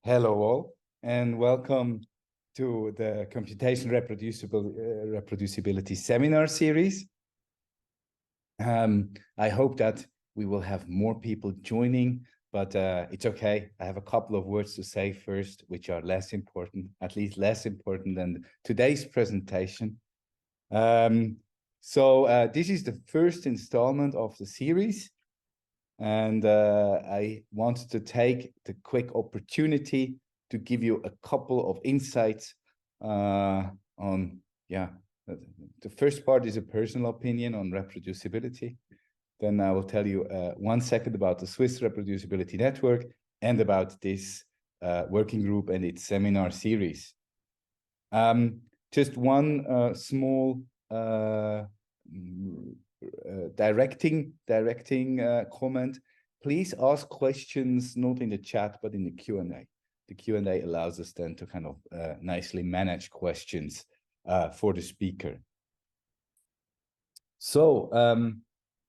Hello all, and welcome to the Computational Reproducibility Seminar Series. I hope that we will have more people joining, but it's okay. I have a couple of words to say first, which are less important, at least less important than today's presentation. This is the first installment of the series. And I wanted to take the quick opportunity to give you a couple of insights on, the first part is a personal opinion on reproducibility. Then I will tell you 1 second about the Swiss Reproducibility Network and about this working group and its seminar series. Just one small directing comment. Please ask questions not in the chat but in the Q&A. The Q&A allows us then to kind of nicely manage questions for the speaker. So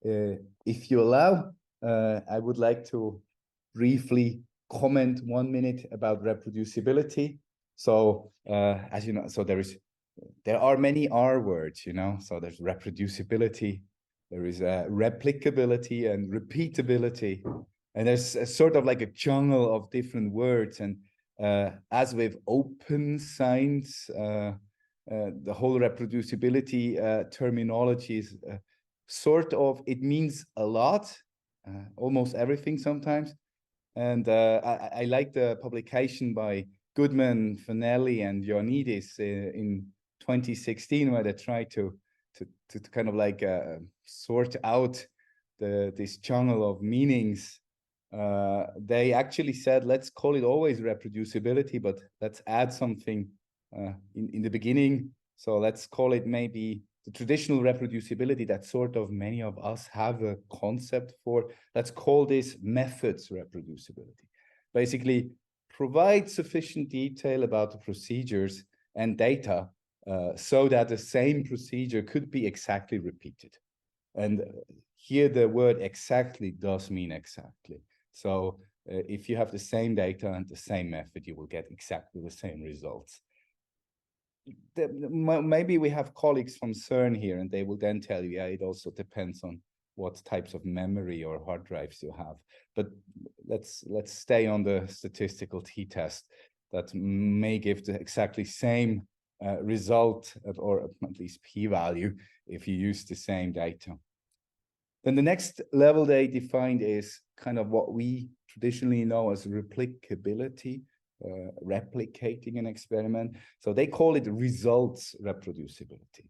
if you allow, I would like to briefly comment 1 minute about reproducibility. So as you know, so there are many R words, you know, so there's reproducibility, there is replicability and repeatability, and there's a sort of like a jungle of different words. And as with open science, the whole reproducibility terminology is sort of, it means a lot, almost everything sometimes. And I like the publication by Goodman, Fanelli, and Ioannidis in 2016, where they tried to kind of like sort out this jungle of meanings. They actually said, let's call it always reproducibility, but let's add something in the beginning. So let's call it maybe the traditional reproducibility that sort of many of us have a concept for. Let's call this methods reproducibility. Basically, provide sufficient detail about the procedures and data so that the same procedure could be exactly repeated. And here the word exactly does mean exactly. So if you have the same data and the same method, you will get exactly the same results. Maybe we have colleagues from SwissRN here, and they will then tell you, yeah, it also depends on what types of memory or hard drives you have. But let's stay on the statistical t-test that may give the exactly same result or at least p-value if you use the same data. Then the next level they defined is kind of what we traditionally know as replicability, replicating an experiment. So they call it results reproducibility.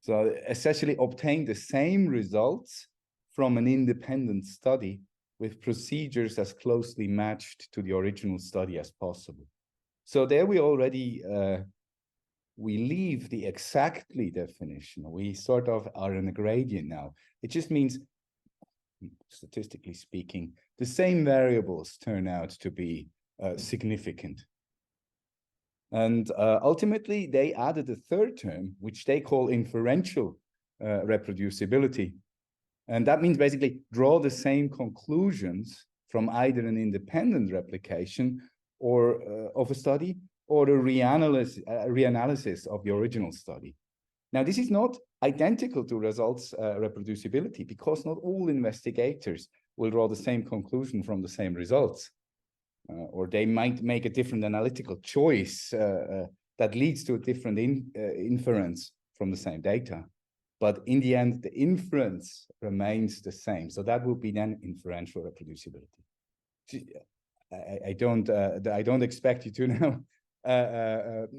So essentially obtain the same results from an independent study with procedures as closely matched to the original study as possible. So there we already we leave the exactly definition. We sort of are in a gradient now. It just means, statistically speaking, the same variables turn out to be significant. And ultimately, they added a third term, which they call inferential reproducibility. And that means basically draw the same conclusions from either an independent replication or of a study or a reanalysis of the original study. Now, this is not identical to results reproducibility because not all investigators will draw the same conclusion from the same results. Or they might make a different analytical choice that leads to a different inference from the same data. But in the end, the inference remains the same. So that would be then inferential reproducibility. I don't expect you to now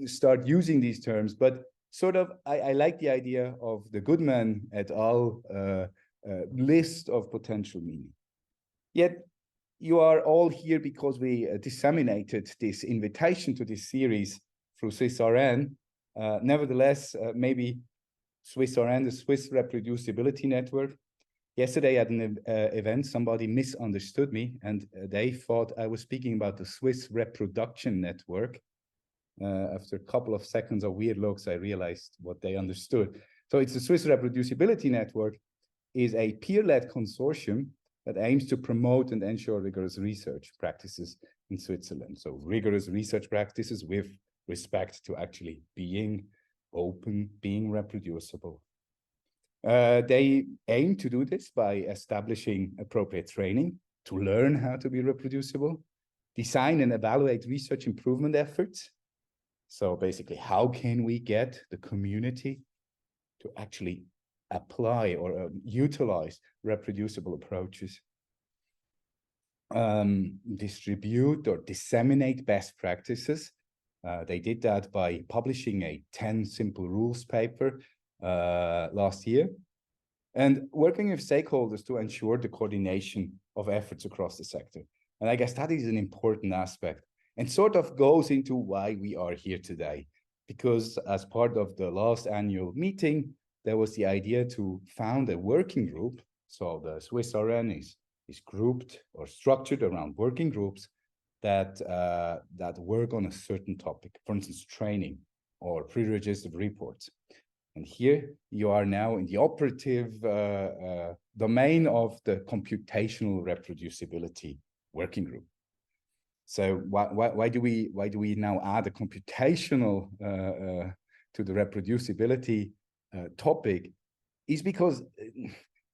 start using these terms, but sort of I like the idea of the Goodman et al. List of potential meaning. Yet you are all here because we disseminated this invitation to this series through SwissRN. Nevertheless, maybe SwissRN, the Swiss Reproducibility Network. Yesterday at an event, somebody misunderstood me and they thought I was speaking about the Swiss Reproduction Network. After a couple of seconds of weird looks, I realized what they understood. So it's the Swiss Reproducibility Network is a peer-led consortium that aims to promote and ensure rigorous research practices in Switzerland. So rigorous research practices with respect to actually being open, being reproducible. They aim to do this by establishing appropriate training to learn how to be reproducible, design and evaluate research improvement efforts. So basically, how can we get the community to actually apply or utilize reproducible approaches? Distribute or disseminate best practices. They did that by publishing a 10 simple rules paper last year, and working with stakeholders to ensure the coordination of efforts across the sector. And I guess that is an important aspect and sort of goes into why we are here today. Because as part of the last annual meeting, there was the idea to found a working group. So the SwissRN is grouped or structured around working groups that work on a certain topic, for instance, training or pre-registered reports. And here you are now in the operative domain of the computational reproducibility working group. So why do we now add a computational to the reproducibility topic? Is because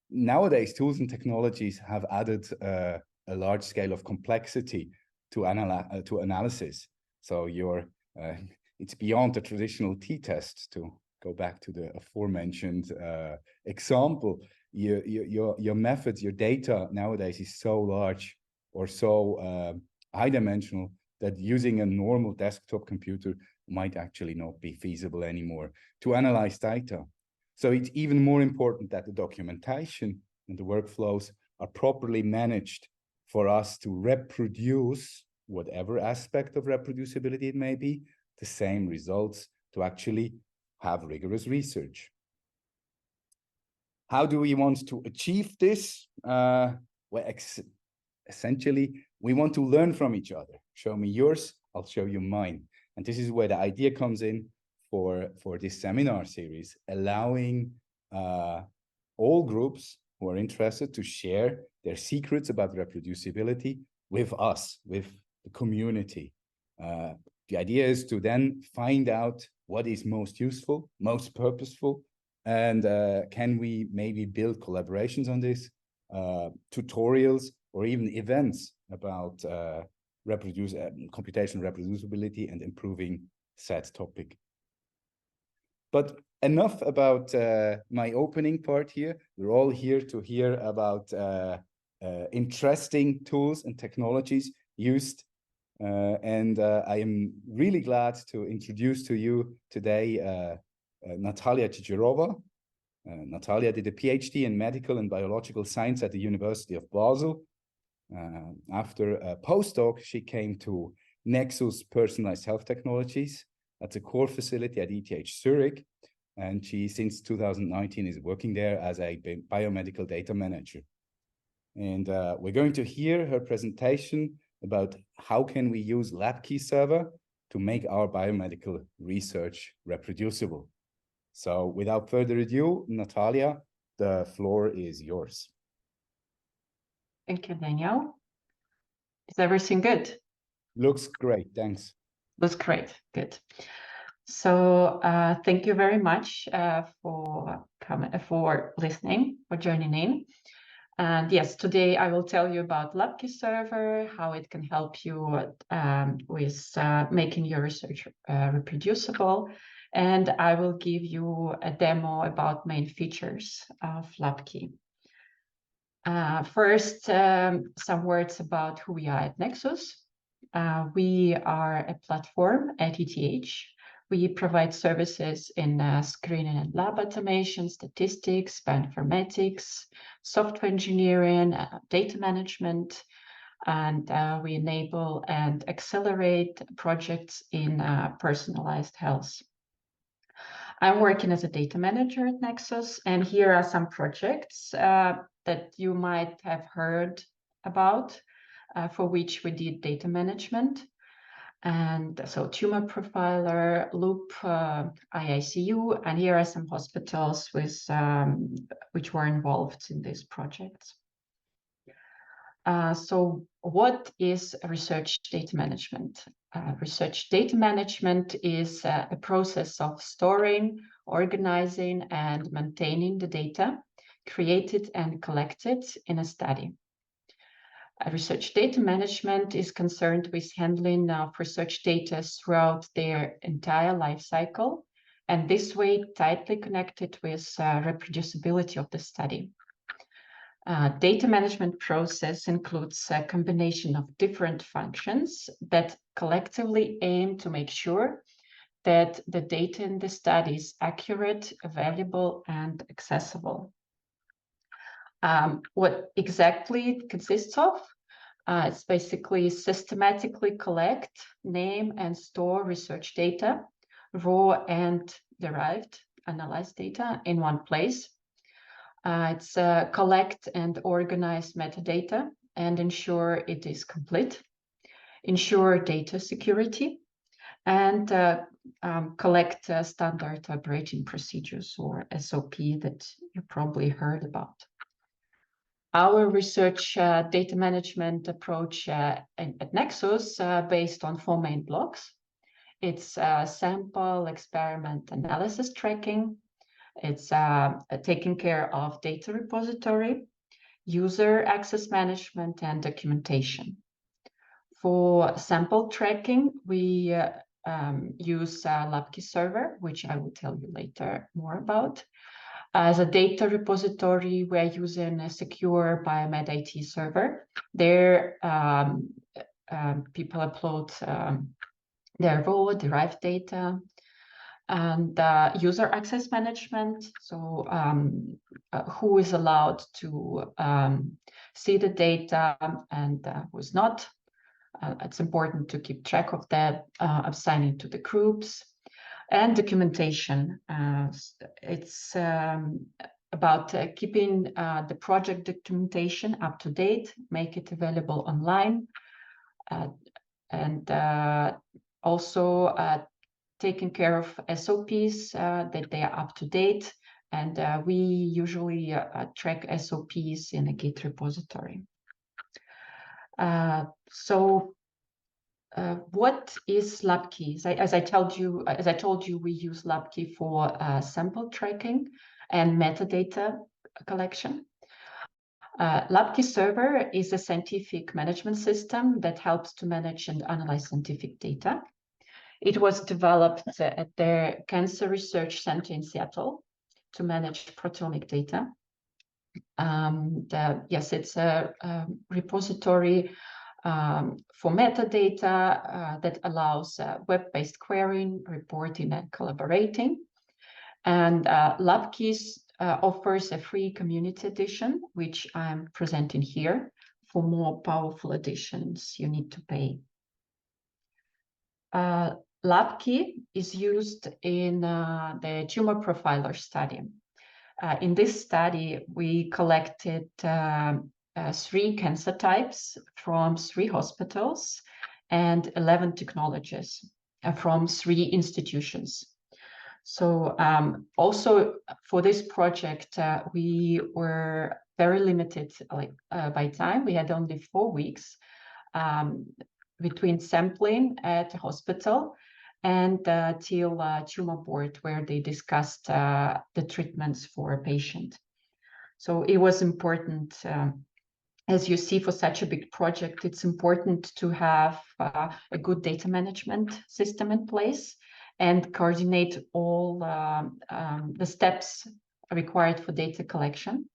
nowadays tools and technologies have added a large scale of complexity to analysis. So it's beyond the traditional t-test. To go back to the aforementioned example, your methods, your data nowadays is so large or so high dimensional that using a normal desktop computer might actually not be feasible anymore to analyze data. So it's even more important that the documentation and the workflows are properly managed for us to reproduce whatever aspect of reproducibility it may be, the same results, to actually have rigorous research. How do we want to achieve this? Well, essentially, we want to learn from each other. Show me yours, I'll show you mine. And this is where the idea comes in for this seminar series, allowing all groups who are interested to share their secrets about reproducibility with us, with the community. The idea is to then find out what is most useful, most purposeful, and can we maybe build collaborations on this, tutorials, or even events about computational reproducibility and improving said topic. But enough about my opening part here. We're all here to hear about interesting tools and technologies used. And I am really glad to introduce to you today Natalia Chicherova. Natalia did a PhD in medical and biological science at the University of Basel. After a postdoc, she came to NEXUS Personalized Health Technologies. That's a core facility at ETH Zurich. And she, since 2019, is working there as a biomedical data manager. And we're going to hear her presentation about how can we use LabKey server to make our biomedical research reproducible. So without further ado, Natalia, the floor is yours. Thank you, Daniel. Is everything good? Looks great, thanks. Looks great, good. So thank you very much for listening, for joining in. And yes, today I will tell you about LabKey server, how it can help you with making your research reproducible. And I will give you a demo about main features of LabKey. First, some words about who we are at NEXUS. We are a platform at ETH. We provide services in screening and lab automation, statistics, bioinformatics, software engineering, data management, and we enable and accelerate projects in personalized health. I'm working as a data manager at NEXUS, and here are some projects that you might have heard about for which we did data management. And so Tumor Profiler, Loop, IICU, and here are some hospitals with which were involved in these projects. So what is research data management? Research data management is a process of storing, organizing, and maintaining the data created and collected in a study. Research data management is concerned with handling of research data throughout their entire life cycle, and this way tightly connected with reproducibility of the study. Data management process includes a combination of different functions that collectively aim to make sure that the data in the study is accurate, available, and accessible. What exactly it consists of? It's basically systematically collect, name, and store research data, raw and derived, analyzed data in one place. It's collect and organize metadata and ensure it is complete, ensure data security, and collect standard operating procedures, or SOP, that you probably heard about. Our research data management approach at NEXUS based on 4 main blocks. It's sample, experiment, analysis tracking. It's taking care of data repository, user access management, and documentation. For sample tracking, we use LabKey server, which I will tell you later more about. As a data repository, we're using a secure Biomed IT server. There, people upload their raw derived data, and user access management. So who is allowed to see the data and who is not. It's important to keep track of that, assigning to the groups. And documentation. It's about keeping the project documentation up to date, make it available online, and also taking care of SOPs, that they are up to date. And we usually track SOPs in a Git repository. What is LabKey? As I told you, we use LabKey for sample tracking and metadata collection. LabKey server is a scientific management system that helps to manage and analyze scientific data. It was developed at the Cancer Research Center in Seattle to manage proteomic data. Yes, it's a repository for metadata that allows web-based querying, reporting, and collaborating. And LabKey offers a free community edition, which I'm presenting here. For more powerful editions, you need to pay. LabKey is used in the tumor profiler study. In this study, we collected 3 cancer types from 3 hospitals and 11 technologies from 3 institutions. So also for this project, we were very limited by time. We had only 4 weeks between sampling at the hospital and till tumor board, where they discussed the treatments for a patient. So it was important. As you see, for such a big project, it's important to have a good data management system in place and coordinate all the steps required for data collection.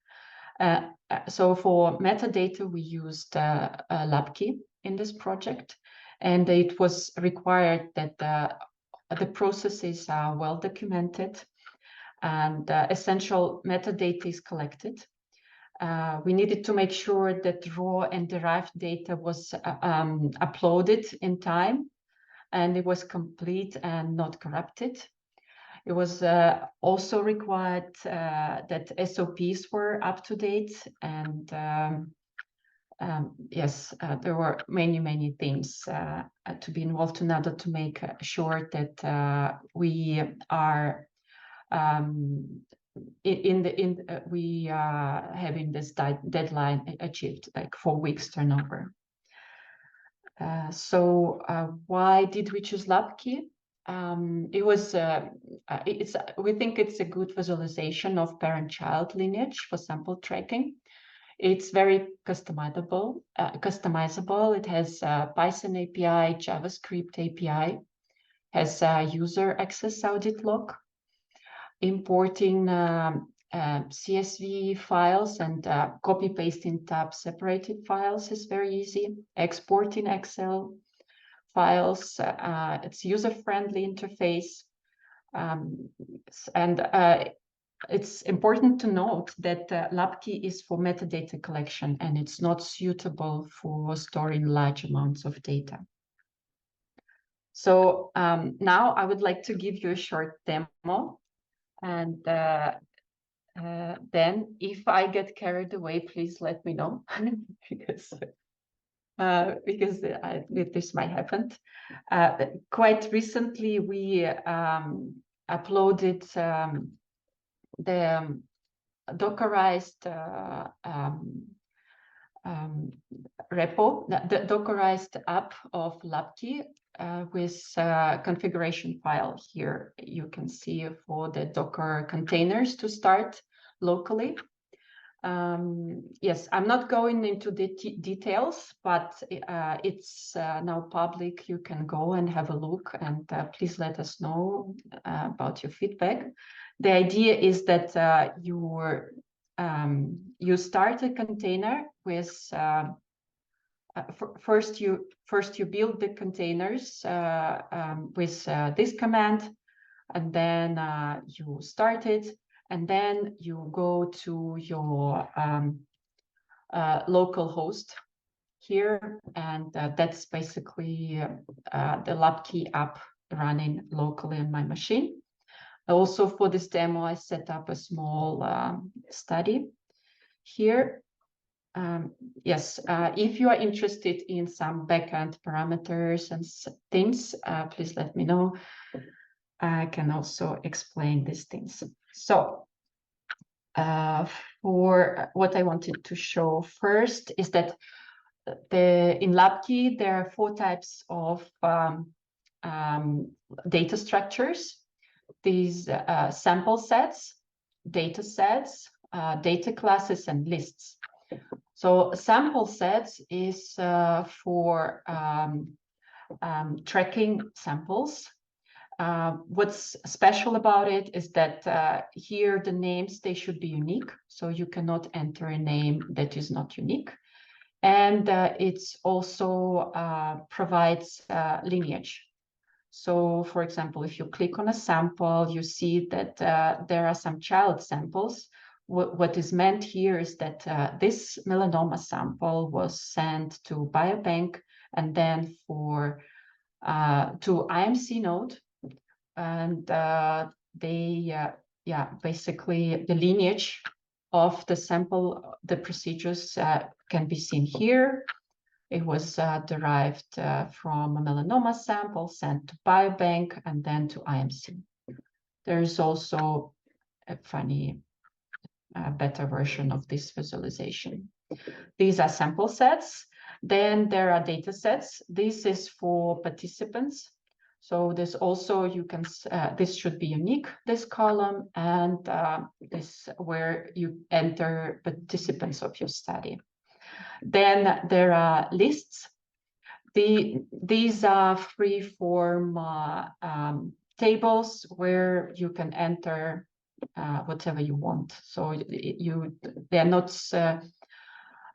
So for metadata, we used LabKey in this project, and it was required that the processes are well documented and essential metadata is collected. We needed to make sure that raw and derived data was uploaded in time, and it was complete and not corrupted. It was also required that SOPs were up to date, and yes, there were many things to be involved in order to make sure that we are we having this deadline achieved, like 4 weeks turnover. So why did we choose LabKey? We think it's a good visualization of parent-child lineage for sample tracking. It's very customizable. It has Python API, JavaScript API, has user access audit log, importing CSV files and copy-pasting tab-separated files is very easy. Exporting Excel files, it's user-friendly interface. It's important to note that LabKey is for metadata collection and it's not suitable for storing large amounts of data. So now I would like to give you a short demo. And then if I get carried away, please let me know because this might happen. Quite recently, we uploaded the Dockerized repo, the Dockerized app of LabKey with configuration file here. You can see for the Docker containers to start locally. Yes, I'm not going into the details, but it's now public. You can go and have a look, and please let us know about your feedback. The idea is that you start a container with first you build the containers with this command, and then you start it, and then you go to your local host here, and that's basically the LabKey app running locally on my machine. Also for this demo, I set up a small study here. Yes, if you are interested in some backend parameters and things, please let me know. I can also explain these things. So for what I wanted to show first is that in LabKey, there are 4 types of data structures. These sample sets, data sets, data classes, and lists. So sample sets is for tracking samples. What's special about it is that here the names, they should be unique. So you cannot enter a name that is not unique. And it's also provides lineage. So, for example, if you click on a sample, you see that there are some child samples. What is meant here is that this melanoma sample was sent to biobank and then to IMC node, and basically the lineage of the sample, the procedures can be seen here. It was derived from a melanoma sample sent to biobank and then to IMC. There is also a funny, better version of this visualization. These are sample sets. Then there are data sets. This is for participants. So there's also, you can, this should be unique, this column, and this where you enter participants of your study. Then there are lists. These are free-form tables where you can enter whatever you want. So they're not.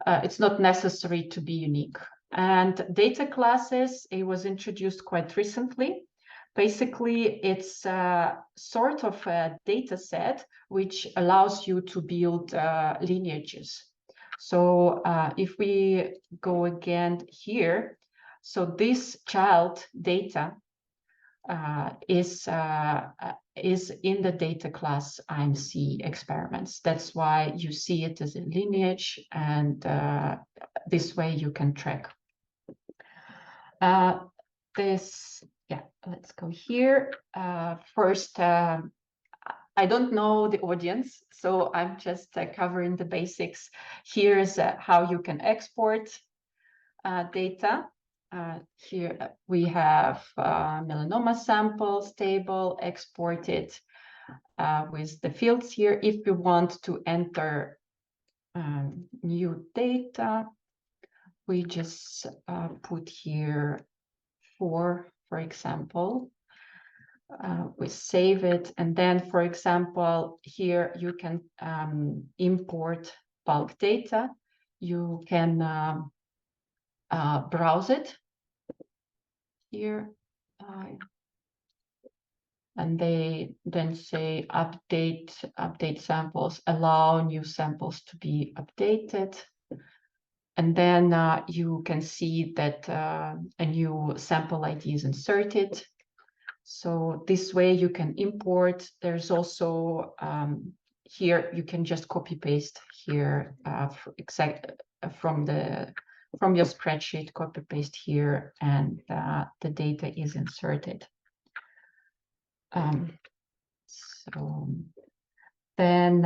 It's not necessary to be unique. And data classes, it was introduced quite recently. Basically, it's sort of a data set which allows you to build lineages. So if we go again here, so this child data is in the data class IMC experiments. That's why you see it as a lineage, and this way you can track. Let's go here. First, I don't know the audience, so I'm just covering the basics. Here's how you can export data. Here we have melanoma samples table exported with the fields here. If you want to enter new data, we just put here for example. We save it, and then, for example, here you can import bulk data. You can browse it here, and they then say update samples, allow new samples to be updated. And then you can see that a new sample ID is inserted. So this way you can import. There's also here you can just copy paste here from your spreadsheet, copy paste here, and the data is inserted. So then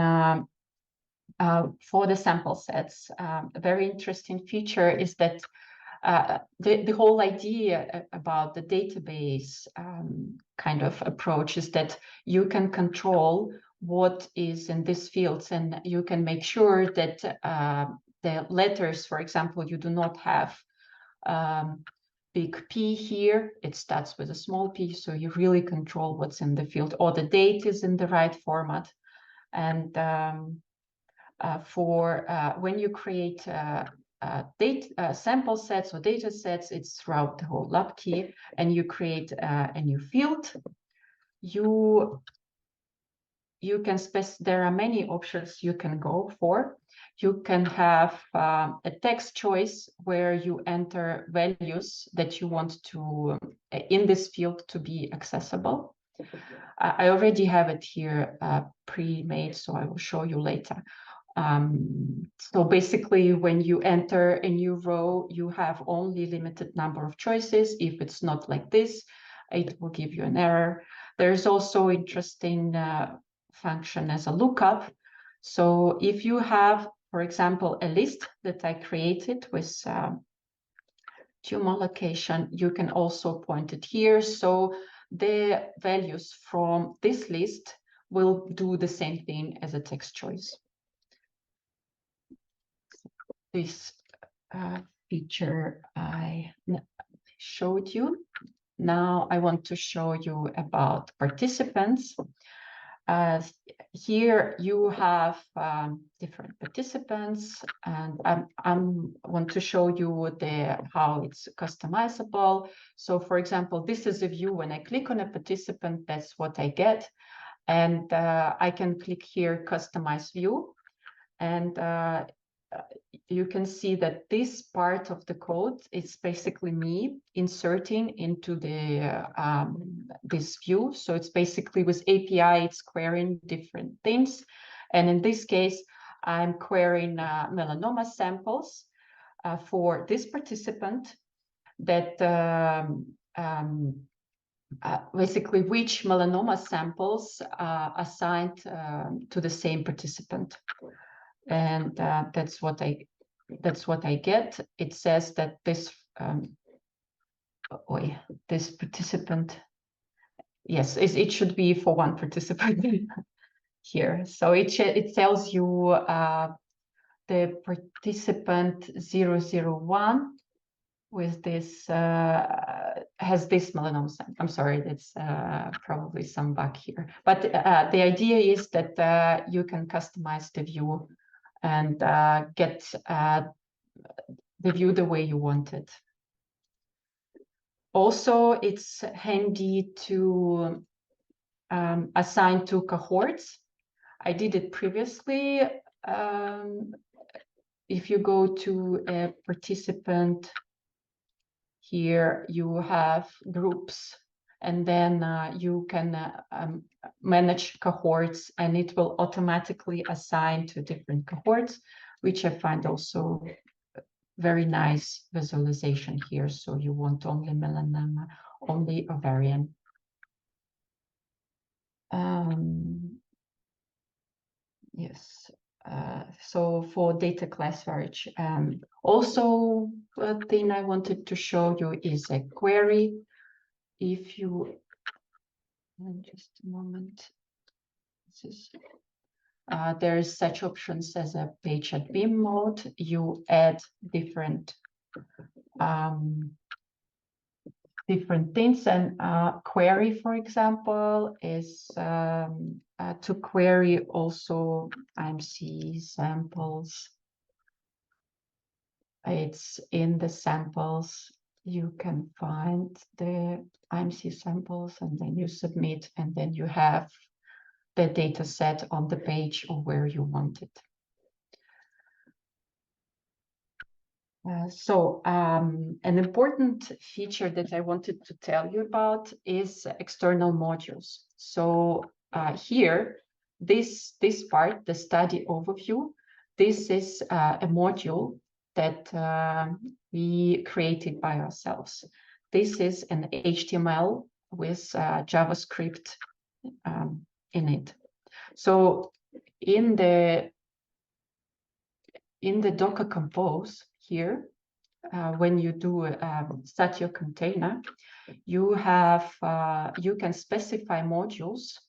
for the sample sets, a very interesting feature is that the whole idea about the database kind of approach is that you can control what is in these fields, and you can make sure that the letters, for example, you do not have big P here, it starts with a small p, so you really control what's in the field, or the date is in the right format. And when you create sample sets or data sets, it's throughout the whole LabKey, and you create a new field. You can there are many options you can go for. You can have a text choice where you enter values that you want to in this field to be accessible. I already have it here pre-made, so I will show you later. So basically, when you enter a new row, you have only limited number of choices. If it's not like this, it will give you an error. There's also interesting function as a lookup. So if you have, for example, a list that I created with tumor location, you can also point it here. So the values from this list will do the same thing as a text choice. This feature I showed you. Now I want to show you about participants. Here you have different participants, and I want to show you how it's customizable. So for example, this is a view. When I click on a participant, that's what I get. And I can click here, customize view. And you can see that this part of the code is basically me inserting into the this view. So it's basically with API, it's querying different things. And in this case, I'm querying melanoma samples for this participant that basically which melanoma samples are assigned to the same participant. And that's what I get. It says that this this participant, yes, it should be for one participant here. So it tells you the participant 001 with this has this melanoma sample. I'm sorry, that's probably some bug here. But the idea is that you can customize the view and get the view the way you want it. Also, it's handy to assign to cohorts. I did it previously. If you go to a participant, here you have groups, and then you can manage cohorts, and it will automatically assign to different cohorts, which I find also very nice visualization here. So you want only melanoma, only ovarian. Yes. So for data classifiers, also a thing I wanted to show you is a query. If you, just a moment, this is, there's such options as a page admin mode. You add different different things, and query, for example, is to query also IMC samples. It's in the samples. You can find the IMC samples, and then you submit, and then you have the data set on the page or where you want it. An important feature that I wanted to tell you about is external modules. So here, this part, the study overview, this is a module that we created by ourselves. This is an HTML with JavaScript in it. So in the Docker Compose here, when you do start your container, you can specify modules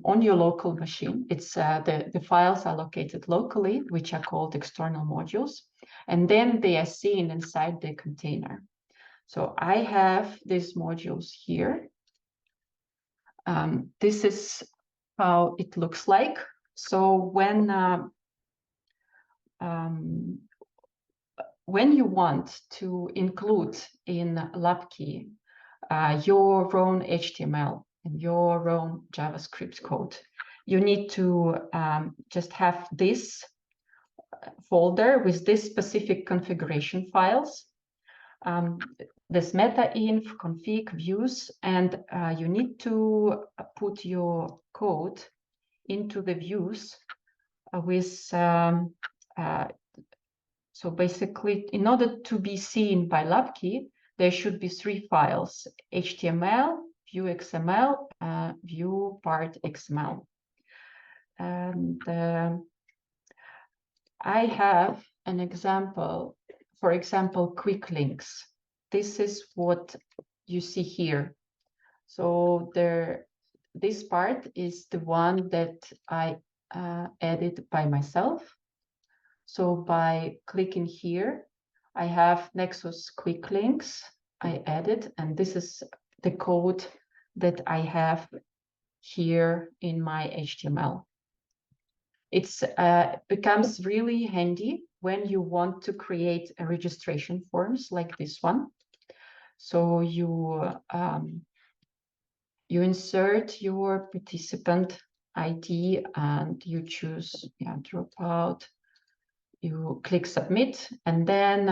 on your local machine. It's the files are located locally, which are called external modules, and then they are seen inside the container. So I have these modules here. This is how it looks like. So when you want to include in LabKey your own HTML and your own JavaScript code, you need to just have this folder with this specific configuration files, this meta-inf, config, views, and you need to put your code into the views with so basically, in order to be seen by LabKey, there should be 3 files: HTML, view XML, view part XML. And I have an example, for example, quick links. This is what you see here. So this part is the one that I added by myself. So by clicking here, I have NEXUS quick links I added, and this is the code that I have here in my HTML. It's becomes really handy when you want to create a registration forms like this one. So you insert your participant ID and you choose dropout. You click submit, and then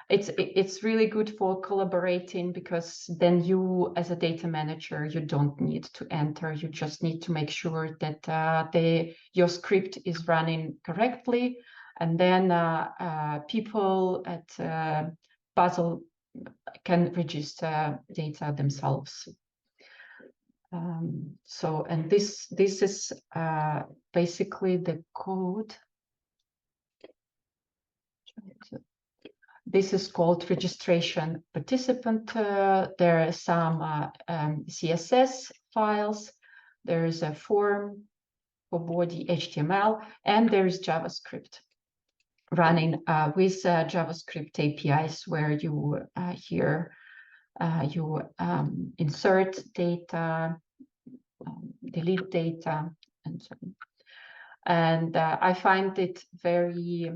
it's really good for collaborating, because then you, as a data manager, you don't need to enter. You just need to make sure that your script is running correctly, and then people at Basel can register data themselves. And this is basically the code. This is called registration participant. There are some CSS files. There is a form for body HTML, and there is JavaScript running with JavaScript APIs, where you insert data, delete data, and so on. And I find it very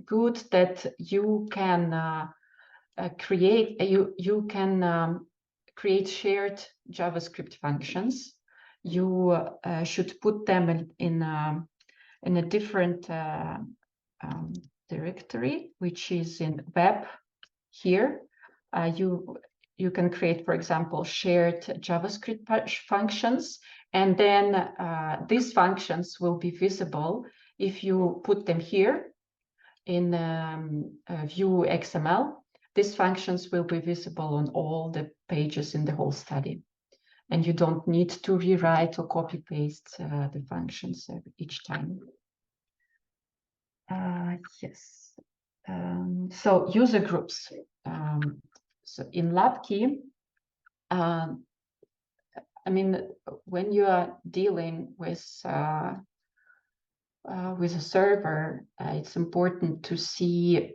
good that you can create create shared JavaScript functions. You should put them in a different directory, which is in web here. You can create, for example, shared JavaScript functions, and then these functions will be visible if you put them here in view XML. These functions will be visible on all the pages in the whole study. and you don't need to rewrite or copy paste the functions each time. Yes. So user groups. So in LabKey, I mean, when you are dealing with a server, it's important to see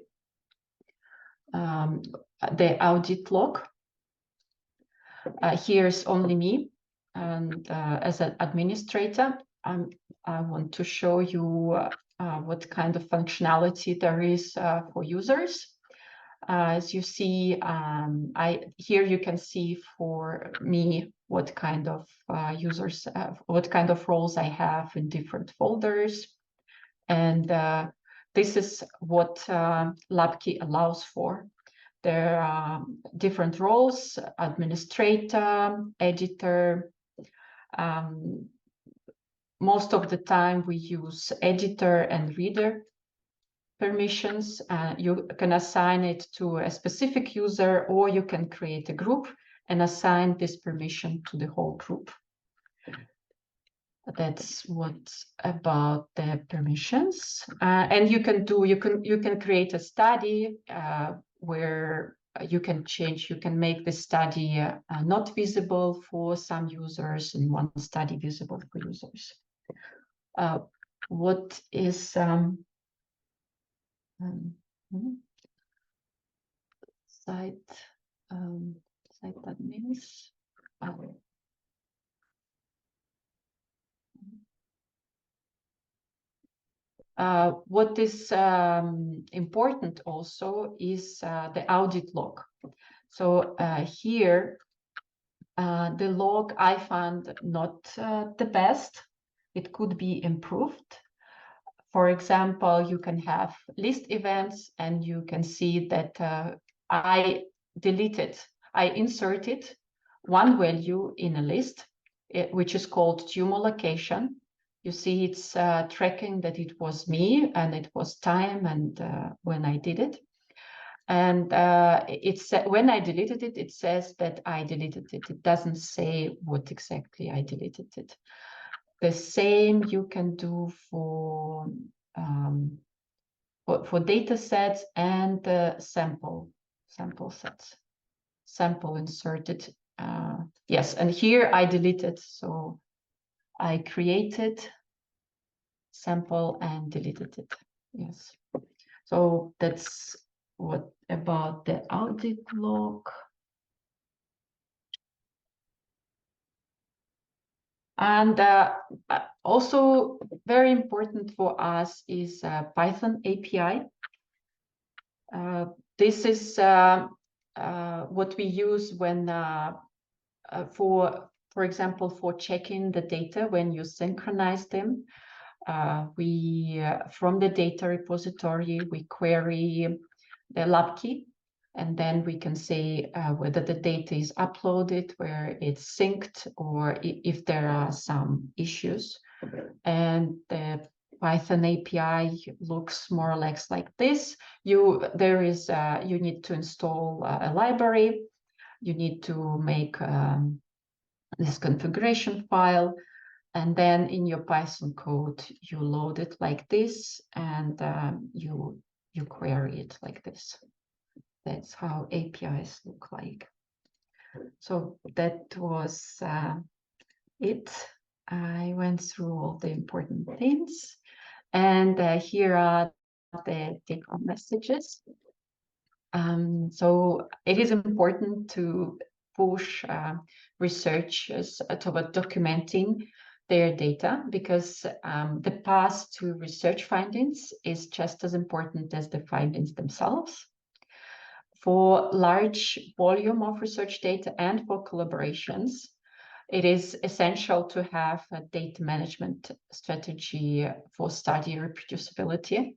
the audit log. Here's only me, and as an administrator, I want to show you what kind of functionality there is for users. As you see, here you can see for me what kind of users, what kind of roles I have in different folders. And this is what LabKey allows for. There are different roles: administrator, editor. Most of the time we use editor and reader permissions. You can assign it to a specific user, or you can create a group and assign this permission to the whole group. That's what about the permissions. And you can create a study where you can change, you can make the study not visible for some users and one study visible for users. What is site admins? What is important also is the audit log. So here, the log I found not the best. It could be improved. For example, you can have list events, and you can see that I inserted one value in a list, which is called tumor location. You see it's tracking that it was me, and it was time and when I did it. And when I deleted it, it says that I deleted it. It doesn't say what exactly I deleted it. The same you can do for data sets and sample sets. Sample inserted. Yes, and here I deleted. So I created sample and deleted it. Yes. So that's what about the audit log. And also very important for us is Python API. This is what we use when, for example, for checking the data when you synchronize them. From the data repository, we query the LabKey, and then we can say whether the data is uploaded, where it's synced, or if there are some issues. And the Python API looks more or less like this. You need to install a library. You need to make this configuration file, and then in your Python code you load it like this, and you query it like this. That's how APIs look like. So that was it. I went through all the important things, and here are the take-home messages. So it is important to push researchers toward documenting their data, because the path to research findings is just as important as the findings themselves. For large volume of research data and for collaborations, it is essential to have a data management strategy for study reproducibility.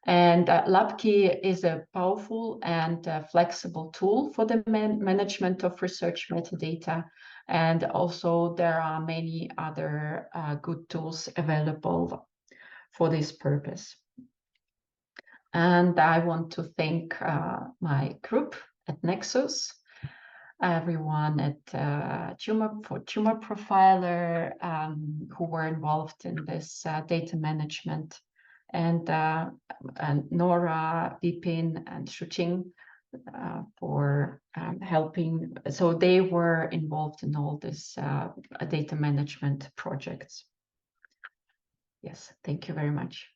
And LabKey is a powerful and flexible tool for the management of research metadata. And also there are many other good tools available for this purpose. And I want to thank my group at NEXUS. everyone at Tumor Profiler who were involved in this data management, and Nora, Bipin, and Shuqing for helping. So they were involved in all this data management projects. Yes, thank you very much.